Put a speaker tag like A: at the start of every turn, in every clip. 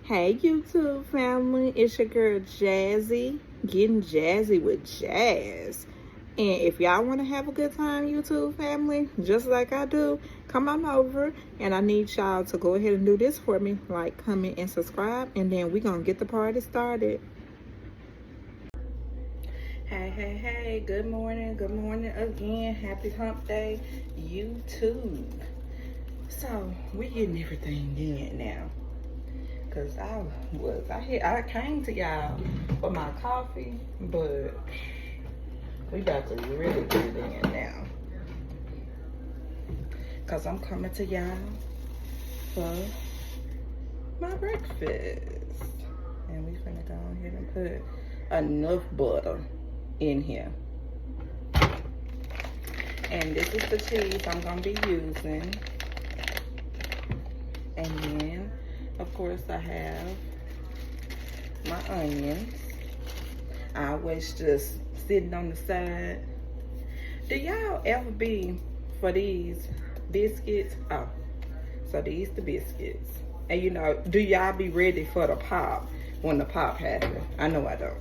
A: Hey YouTube family, it's your girl Jazzy, getting jazzy with jazz. And if y'all want to have a good time, YouTube family, just like I do, come on over. And I need y'all to go ahead and do this for me, like, comment, and subscribe. And then we gonna get the party started. Hey, good morning again. Happy hump day, YouTube. So, we getting everything in now. Cause I came to y'all for my coffee, but we about to really get it in now. Cause I'm coming to y'all for my breakfast. And we finna go ahead and put enough butter in here. And this is the cheese I'm gonna be using. And then, of course, I have my onions. I always just sitting on the side. Do y'all ever be for these biscuits? Oh, so these the biscuits. And you know, do y'all be ready for the pop when the pop happens? I know I don't.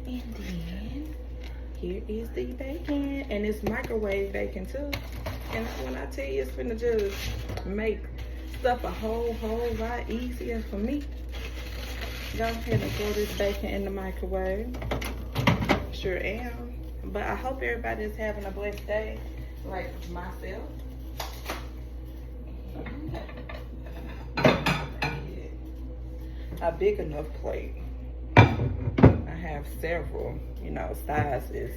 A: And then here is the bacon, and it's microwave bacon too. And when I tell you, it's finna just make stuff a whole lot easier for me. Go ahead and throw this bacon in the microwave. Sure am. But I hope everybody's having a blessed day, like myself. A big enough plate. I have several, sizes.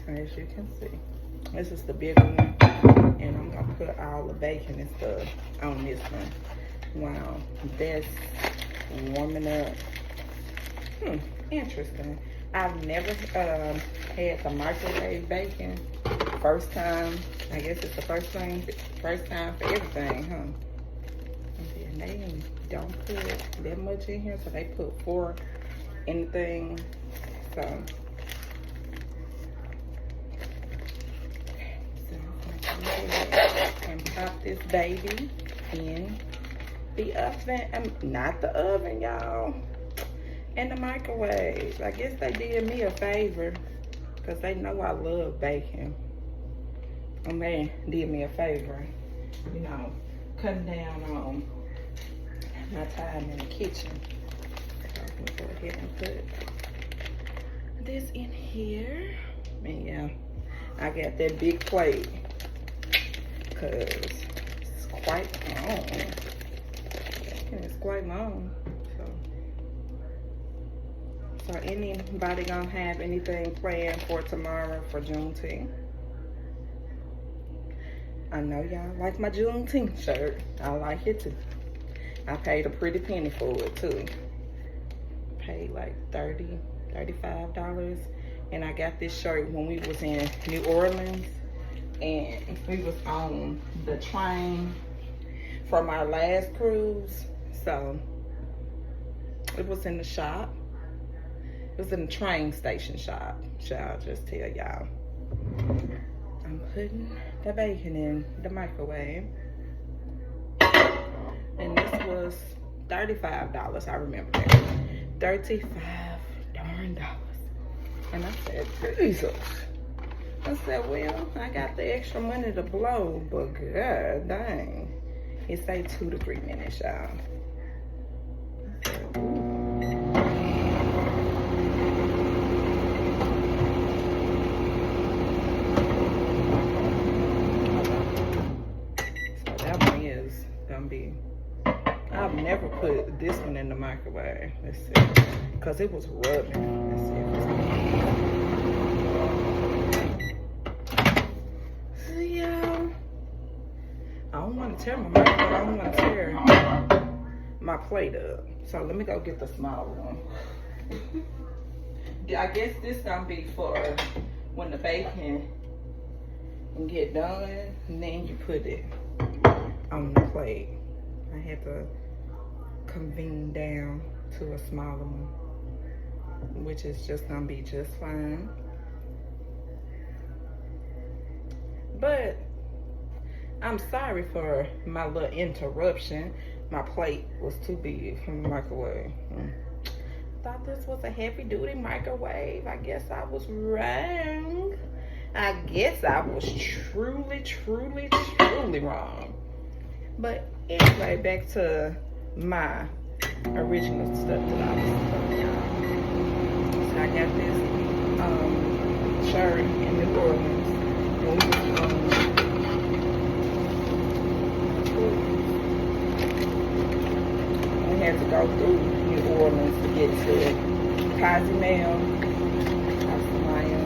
A: As you can see. This is the bigger one. And I'm gonna put all the bacon and stuff on this one. Wow, that's warming up. Interesting. I've never had the microwave bacon. First time. I guess it's the first time for everything, huh? And they don't put that much in here, so they put 4 in the thing. So and pop this baby in the oven. Not the oven, y'all. In the microwave. I guess they did me a favor because they know I love bacon. And they did me a favor, cutting down on my time in the kitchen. So I'm gonna go ahead and put this in here. And yeah, I got that big plate because it's quite long. It's quite long. So anybody gonna have anything planned for tomorrow for Juneteenth? I know y'all like my Juneteenth shirt. I like it too. I paid a pretty penny for it too. Paid like $30, $35. And I got this shirt when we was in New Orleans. And we was on the train from our last cruise. So it was in the shop. It was in the train station shop. Shall I just tell y'all? I'm putting the bacon in the microwave. And this was $35, I remember that. $35 darn dollars. And I said, Jesus. I said, well, I got the extra money to blow, but god dang. It say 2 to 3 minutes, y'all. I've never put this one in the microwave. Let's see. Because it was rubbing. Let's see if it's yeah. I don't want to tear my microwave, but I don't want to tear my plate up. So let me go get the smaller one. I guess this gonna be for when the bacon can get done, and then you put it on the plate. I had to convene down to a smaller one, which is just gonna be just fine. But I'm sorry for my little interruption. My plate was too big from the microwave. Thought this was a heavy duty microwave. I guess I was wrong. I guess I was truly, truly, truly wrong. But anyway, back to my original stuff that I was doing, y'all. So I got this shirt in New Orleans. We had to go through New Orleans to get to Cozumel, Cozumel.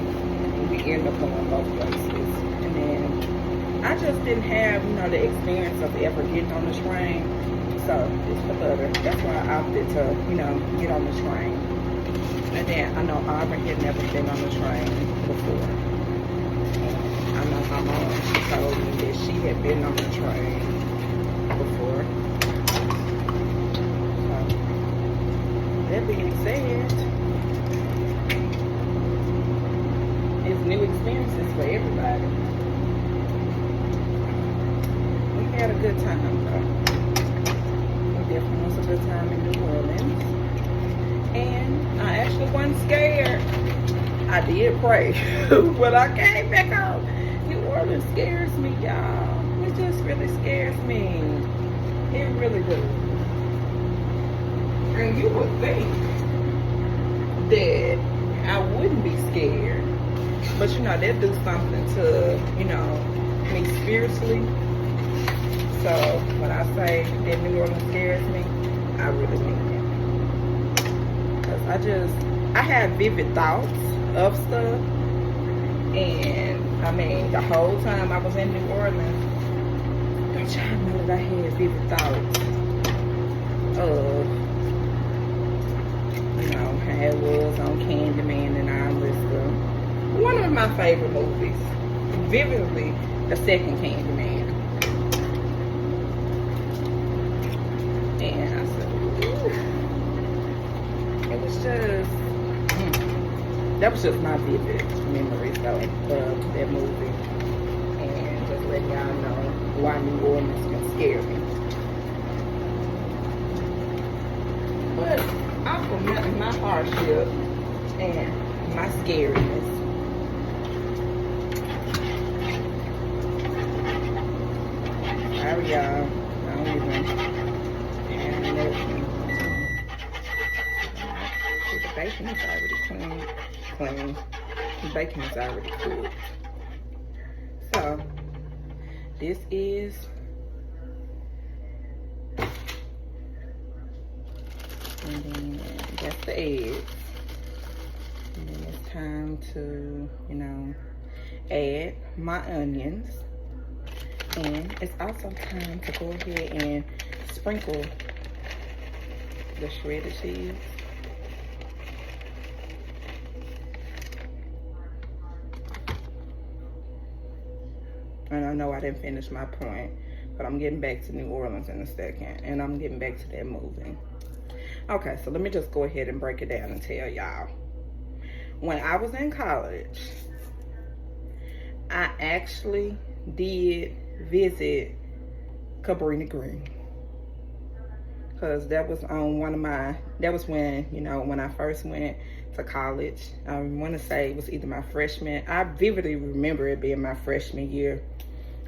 A: We end up going both places. And then I just didn't have, the experience of ever getting on the train. So it's the butter. That's why I opted to, get on the train. And then I know Aubrey had never been on the train before. I know my mom told me that she had been on the train before. So that being said, it's new experiences for everybody. We had a good time though. Definitely was a good time in New Orleans. And I actually wasn't scared. I did pray. But I came back home. New Orleans scares me, y'all. It just really scares me. It really does. And you would think that I wouldn't be scared. But that do something to, me spiritually. So when I say that New Orleans scares me, I really mean it. Because I have vivid thoughts of stuff. And the whole time I was in New Orleans, don't y'all know that I had vivid thoughts of, how it was on Candyman and all this stuff. One of my favorite movies, vividly, the second Candyman. And I said, it was just, that was just my vivid memories though of that movie. And just letting y'all know why New Orleans can scare me. But I'm from my hardship and my scariness. Sorry y'all, I don't even. The bacon is already clean. The bacon is already cooked. So this is and then that's the eggs. And then it's time to, add my onions. And it's also time to go ahead and sprinkle the shredded cheese. And I know I didn't finish my point, but I'm getting back to New Orleans in a second, and I'm getting back to that movie. Okay, so let me just go ahead and break it down and tell y'all. When I was in college, I actually did visit Cabrini Green. Because that was on that was when, when I first went to college. I want to say it was either my freshman. I vividly remember it being my freshman year.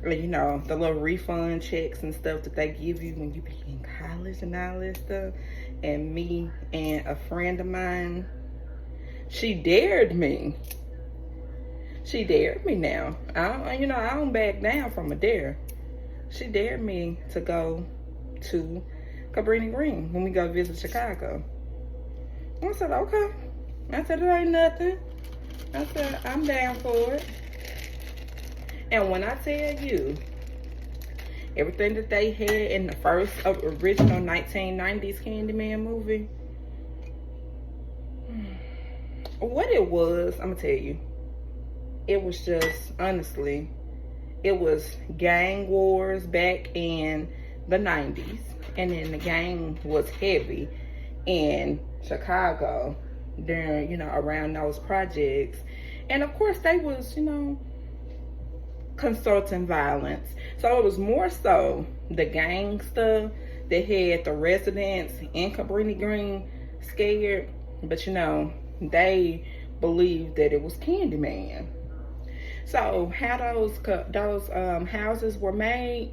A: And, the little refund checks and stuff that they give you when you be in college and all that stuff. And me and a friend of mine, she dared me. She dared me now. I don't back down from a dare. She dared me to go to Cabrini Green when we go visit Chicago. I said, okay. I said, it ain't nothing. I said, I'm down for it. And when I tell you, everything that they had in the first original 1990s Candyman movie, what it was, I'm gonna tell you, it was just, honestly, it was gang wars back in the 90s. And then the gang was heavy in Chicago during, around those projects. And of course they was, consulting violence. So it was more so the gang stuff that had the residents in Cabrini Green scared. But you know, they believed that it was Candyman. So how those houses were made,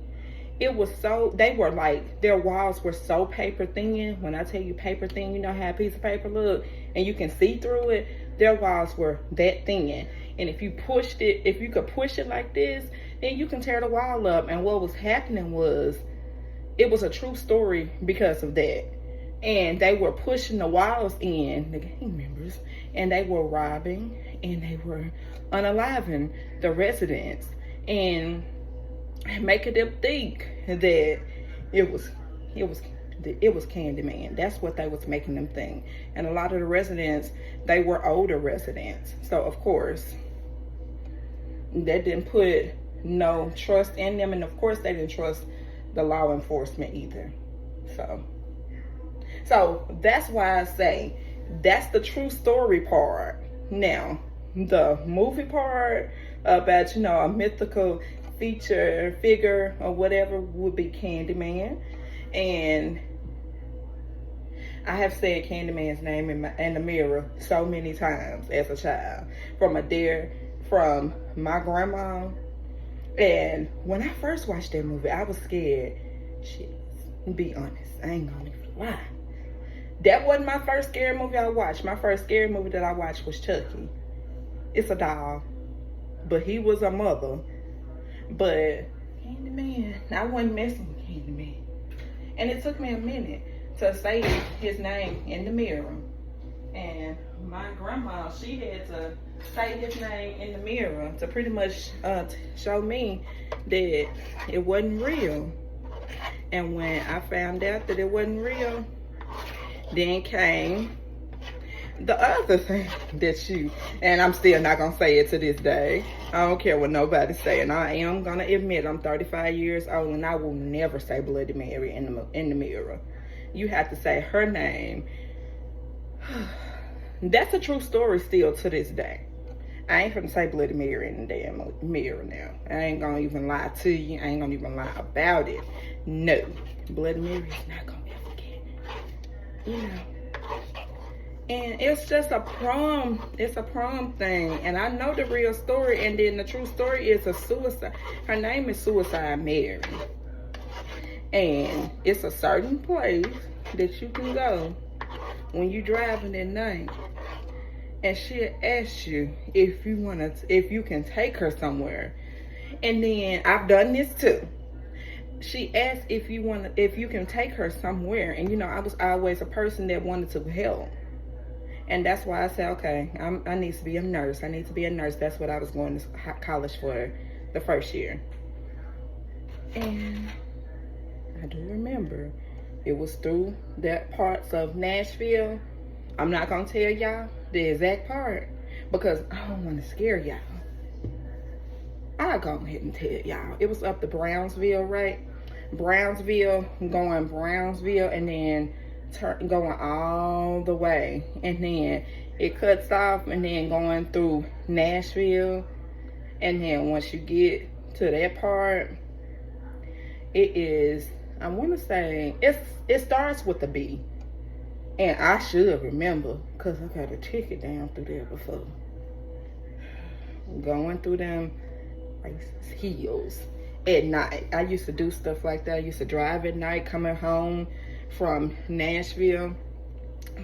A: it was so, they were like, their walls were so paper thin. When I tell you paper thin, you know how a piece of paper look and you can see through it. Their walls were that thin. And if you pushed it, if you could push it like this, then you can tear the wall up. And what was happening was, it was a true story because of that. And they were pushing the walls in, the gang members, and they were robbing and they were unaliving the residents and making them think that it was Candyman. That's what they was making them think. And a lot of the residents, they were older residents. So of course, that didn't put no trust in them. And of course, they didn't trust the law enforcement either. So that's why I say that's the true story part. Now, the movie part about, you know, a mythical figure or whatever would be Candyman. And I have said Candyman's name in the mirror so many times as a child, from my grandma. And when I first watched that movie, I was scared. Shit, be honest, I ain't gonna even lie. That wasn't my first scary movie I watched. My first scary movie that I watched was Chucky. It's a doll, but he was a mother. But Candyman, I wasn't messing with Candyman. And it took me a minute to say his name in the mirror. And my grandma, she had to say his name in the mirror to pretty much show me that it wasn't real. And when I found out that it wasn't real, then came the other thing that and I'm still not gonna say it to this day. I don't care what nobody say, and I am gonna admit I'm 35 years old and I will never say Bloody Mary in the mirror. You have to say her name. That's a true story still to this day. I ain't gonna say Bloody Mary in the damn mirror now. I ain't gonna even lie to you. I ain't gonna even lie about it. No, Bloody Mary is not gonna ever get, you know. And it's just a prom thing. And I know the real story, and then the true story is a suicide. Her name is Suicide Mary. And it's a certain place that you can go when you driving at night. And she'll ask you if you can take her somewhere. And then I've done this too. She asked if you can take her somewhere. And you know, I was always a person that wanted to help. And that's why I said, okay, I need to be a nurse. I need to be a nurse. That's what I was going to college for the first year. And I do remember it was through that parts of Nashville. I'm not going to tell y'all the exact part because I don't want to scare y'all. I'll go ahead and tell y'all. It was up to Brownsville, right? Brownsville, going Brownsville, and then going all the way, and then it cuts off, and then going through Nashville, and then once you get to that part, it is, I want to say it starts with a B, and I should remember because I got a ticket down through there before. Going through them hills at night. I used to do stuff like that. I used to drive at night, coming home from Nashville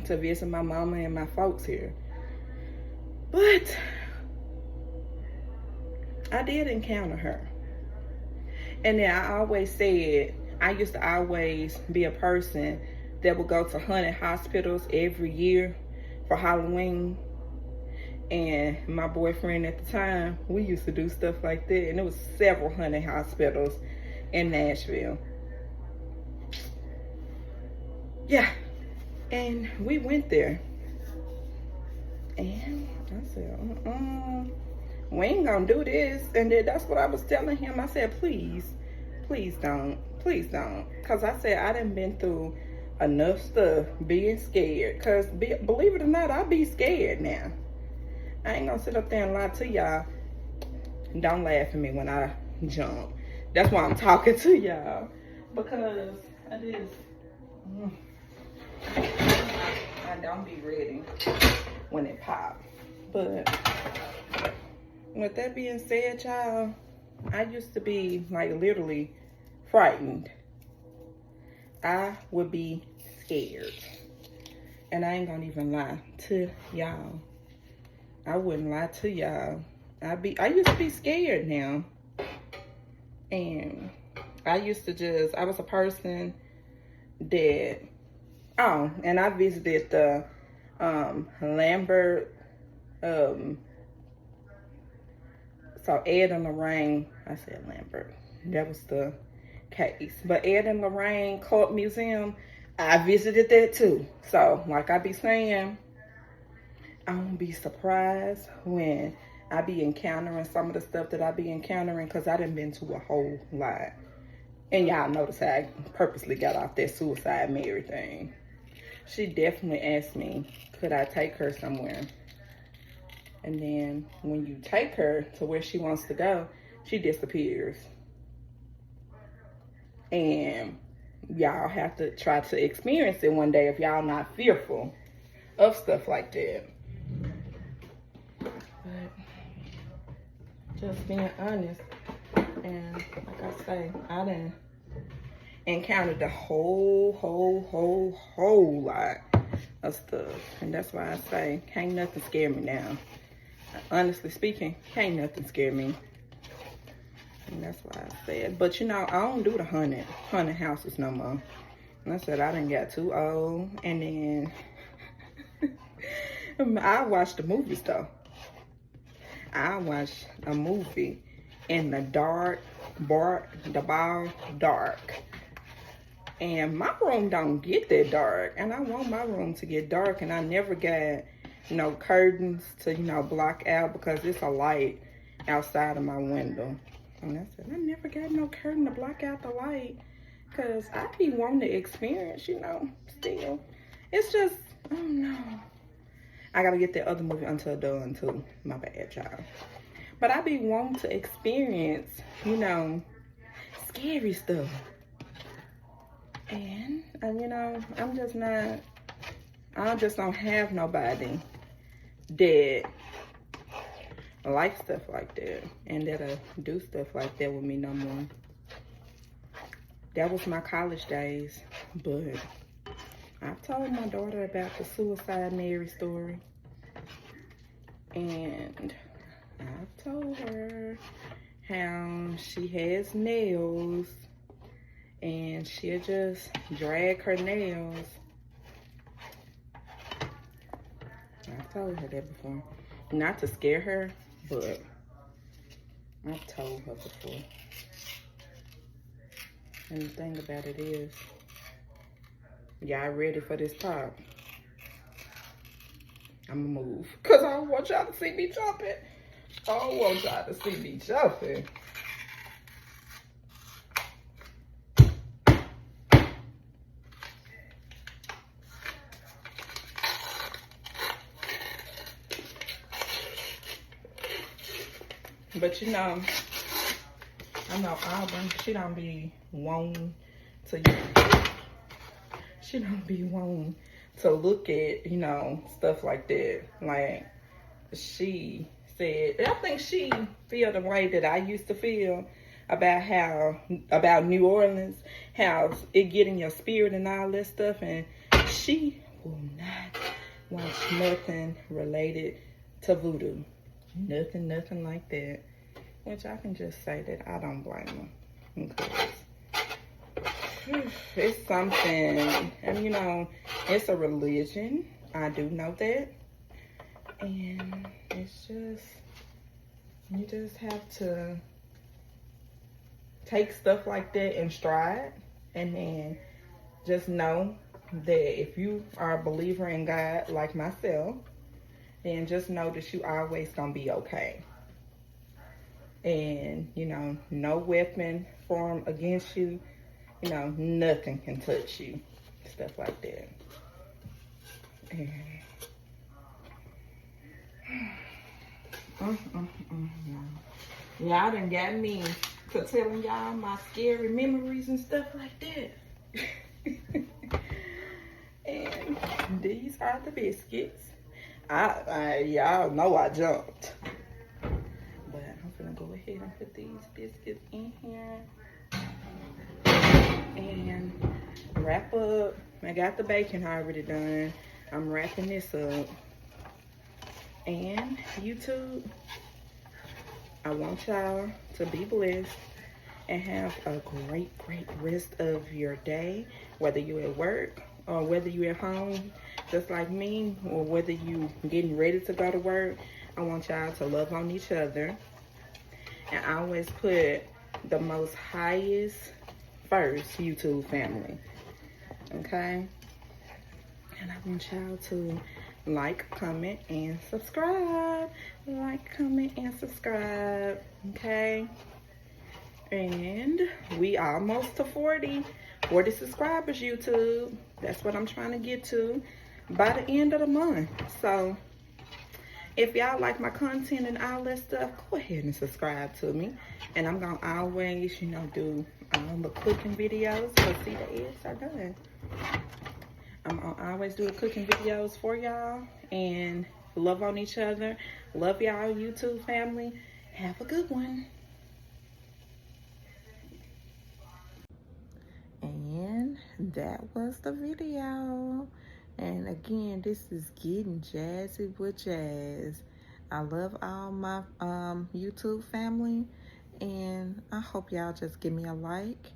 A: to visit my mama and my folks here. But I did encounter her. And then I always said, I used to always be a person that would go to haunted hospitals every year for Halloween. And my boyfriend at the time, we used to do stuff like that. And there was several haunted hospitals in Nashville. Yeah, and we went there, and I said, we ain't gonna do this. And then that's what I was telling him. I said, please don't, because I said I done been through enough stuff being scared, because believe it or not, I be scared now. I ain't gonna sit up there and lie to y'all. Don't laugh at me when I jump. That's why I'm talking to y'all. Because I just, I don't be ready when it pop. But with that being said, y'all, I used to be like literally frightened. I would be scared. And I ain't gonna even lie to y'all. I wouldn't lie to y'all. I used to be scared now. And I used to I was a person that, oh, and I visited the Lambert, so Ed and Lorraine, I said Lambert, that was the case. But Ed and Lorraine Cult Museum, I visited that too. So like I be saying, I won't be surprised when I be encountering some of the stuff that I be encountering, because I done been to a whole lot. And y'all notice how I purposely got off that Suicide Mary thing. She definitely asked me, could I take her somewhere? And then when you take her to where she wants to go, she disappears. And y'all have to try to experience it one day if y'all not fearful of stuff like that. But just being honest, and like I say, I done encountered a whole lot of stuff. And that's why I say, can't nothing scare me now. Honestly speaking, can't nothing scare me. And that's why I said, but you know, I don't do the haunted houses no more. And I said I done got too old. And then I watch the movies though. I watch a movie in the dark, dark. And my room don't get that dark. And I want my room to get dark. And I never got no curtains to, block out, because it's a light outside of my window. And I said, I never got no curtain to block out the light, because I be wanting to experience, still. It's just, I don't know. I gotta get that other movie Until Dawn too. My bad, y'all. But I be wanting to experience, scary stuff. And I'm just not, I just don't have nobody that like stuff like that and that'll do stuff like that with me no more. That was my college days, but I've told my daughter about the Suicide Mary story. And I've told her how she has nails and she'll just drag her nails. I've told her that before. Not to scare her, but I've told her before. And the thing about it is, y'all ready for this pop? I'ma move, because I don't want y'all to see me jumping. I don't want y'all to see me jumping. But I know Auburn, she don't be wanting to look at, stuff like that. Like, she said, I think she feel the way that I used to feel about New Orleans, how it get in your spirit and all that stuff. And she will not watch nothing related to voodoo. Nothing like that. Which I can just say that I don't blame her. Because it's something, and it's a religion. I do know that. And it's just, you just have to take stuff like that in stride. And then just know that if you are a believer in God like myself, then just know that you always gonna be okay. And, no weapon formed against you. Nothing can touch you. Stuff like that. And, Y'all done got me to telling y'all my scary memories and stuff like that. And these are the biscuits. Y'all know I jumped. But I'm gonna go ahead and put these biscuits in here. And wrap up. I got the bacon already done. I'm wrapping this up. And YouTube, I want y'all to be blessed and have a great rest of your day, whether you're at work or whether you're at home just like me, or whether you getting ready to go to work. I want y'all to love on each other and always put the most highest first, YouTube family. Okay? And I want y'all to like, comment, and subscribe. Like, comment, and subscribe. Okay? And we almost to 40 subscribers, YouTube. That's what I'm trying to get to by the end of the month. So if y'all like my content and all that stuff, go ahead and subscribe to me. And I'm gonna always, you know, do the cooking videos. But see, the eggs are done. I'm gonna always do cooking videos for y'all. And love on each other. Love y'all, YouTube family. Have a good one. And that was the video. And again, this is Getting Jazzy with Jazz. I love all my YouTube family, and I hope y'all just give me a like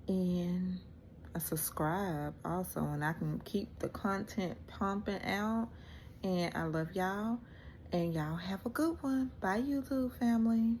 A: and a subscribe also, and I can keep the content pumping out. And I love y'all, and y'all have a good one. Bye, YouTube family.